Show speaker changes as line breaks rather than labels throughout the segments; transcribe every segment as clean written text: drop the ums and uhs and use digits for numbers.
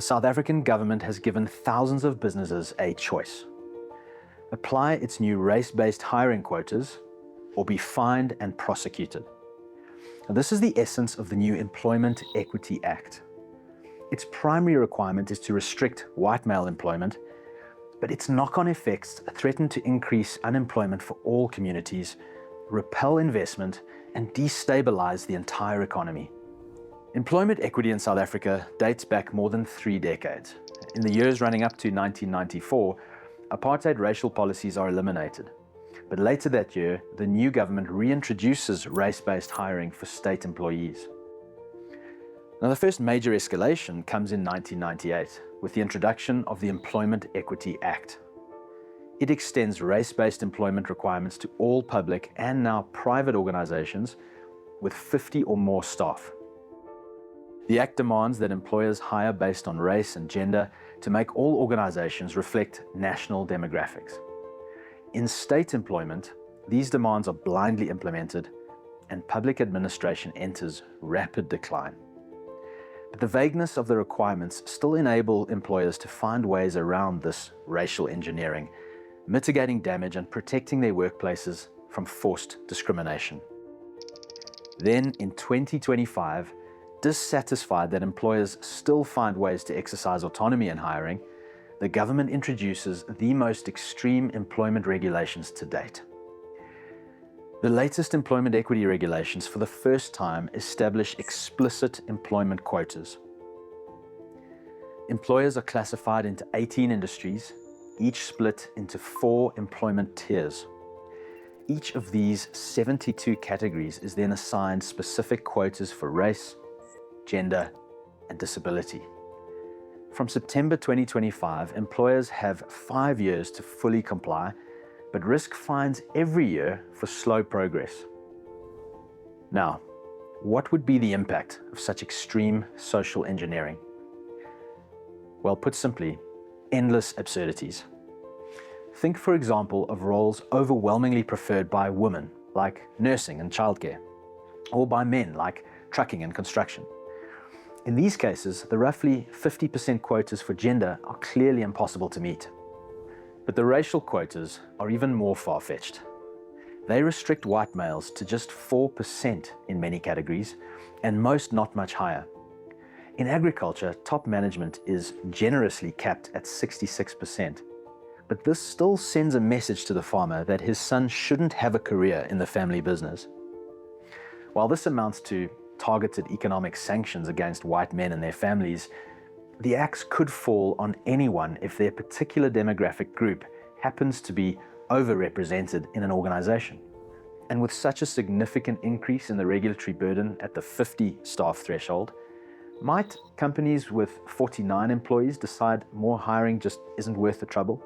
The South African government has given thousands of businesses a choice. Apply its new race-based hiring quotas or be fined and prosecuted. Now, this is the essence of the new Employment Equity Act. Its primary requirement is to restrict white male employment, but its knock-on effects threaten to increase unemployment for all communities, repel investment, and destabilize the entire economy. Employment equity in South Africa dates back more than 3 decades. In the years running up to 1994, apartheid racial policies are eliminated. But later that year, the new government reintroduces race-based hiring for state employees. Now, the first major escalation comes in 1998 with the introduction of the Employment Equity Act. It extends race-based employment requirements to all public and now private organizations with 50 or more staff. The Act demands that employers hire based on race and gender to make all organizations reflect national demographics. In state employment, these demands are blindly implemented and public administration enters rapid decline. But the vagueness of the requirements still enable employers to find ways around this racial engineering, mitigating damage and protecting their workplaces from forced discrimination. Then in 2025, dissatisfied that employers still find ways to exercise autonomy in hiring, the government introduces the most extreme employment regulations to date. The latest employment equity regulations for the first time establish explicit employment quotas. Employers are classified into 18 industries, each split into 4 employment tiers. Each of these 72 categories is then assigned specific quotas for race, gender, and disability. From September 2025, employers have 5 years to fully comply, but risk fines every year for slow progress. Now, what would be the impact of such extreme social engineering? Well, put simply, endless absurdities. Think, for example, of roles overwhelmingly preferred by women, like nursing and childcare, or by men, like trucking and construction. In these cases, the roughly 50% quotas for gender are clearly impossible to meet. But the racial quotas are even more far-fetched. They restrict white males to just 4% in many categories, and most not much higher. In agriculture, top management is generously capped at 66%. But this still sends a message to the farmer that his son shouldn't have a career in the family business. While this amounts to targeted economic sanctions against white men and their families, the axe could fall on anyone if their particular demographic group happens to be overrepresented in an organization. And with such a significant increase in the regulatory burden at the 50 staff threshold, might companies with 49 employees decide more hiring just isn't worth the trouble?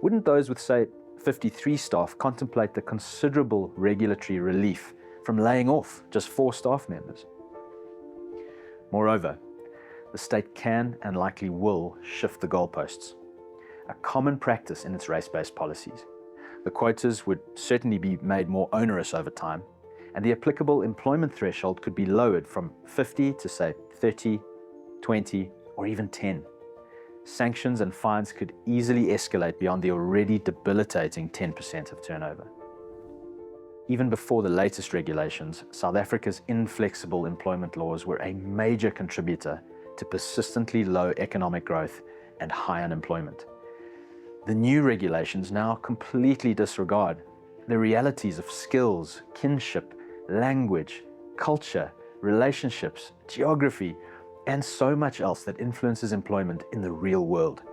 Wouldn't those with, say, 53 staff contemplate the considerable regulatory relief from laying off just 4 staff members? Moreover, the state can and likely will shift the goalposts, a common practice in its race-based policies. The quotas would certainly be made more onerous over time, and the applicable employment threshold could be lowered from 50 to, say, 30, 20, or even 10. Sanctions and fines could easily escalate beyond the already debilitating 10% of turnover. Even before the latest regulations, South Africa's inflexible employment laws were a major contributor to persistently low economic growth and high unemployment. The new regulations now completely disregard the realities of skills, kinship, language, culture, relationships, geography, and so much else that influences employment in the real world.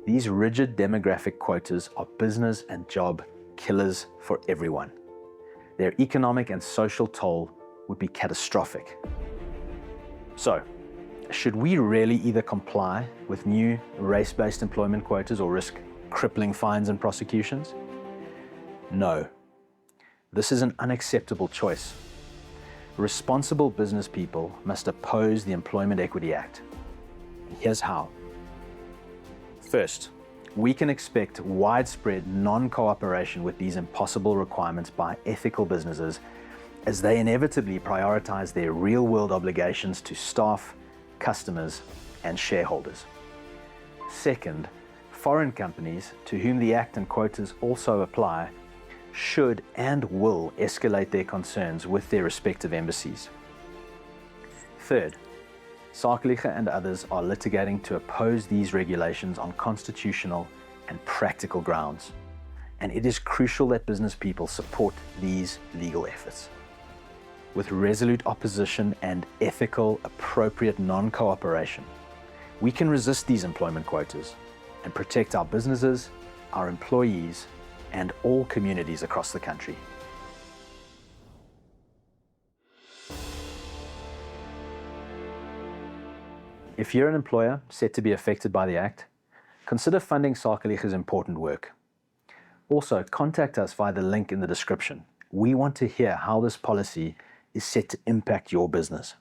These rigid demographic quotas are business and job killers for everyone. Their economic and social toll would be catastrophic. So, should we really either comply with new race-based employment quotas or risk crippling fines and prosecutions? No. This is an unacceptable choice. Responsible business people must oppose the Employment Equity Act. Here's how. First, we can expect widespread non-cooperation with these impossible requirements by ethical businesses as they inevitably prioritize their real-world obligations to staff, customers, and shareholders. Second, foreign companies to whom the Act and quotas also apply should and will escalate their concerns with their respective embassies. Third, Sakeliga and others are litigating to oppose these regulations on constitutional and practical grounds, and it is crucial that business people support these legal efforts. With resolute opposition and ethical, appropriate non-cooperation, we can resist these employment quotas and protect our businesses, our employees, and all communities across the country. If you're an employer set to be affected by the Act, consider funding Sakeliga's important work. Also, contact us via the link in the description. We want to hear how this policy is set to impact your business.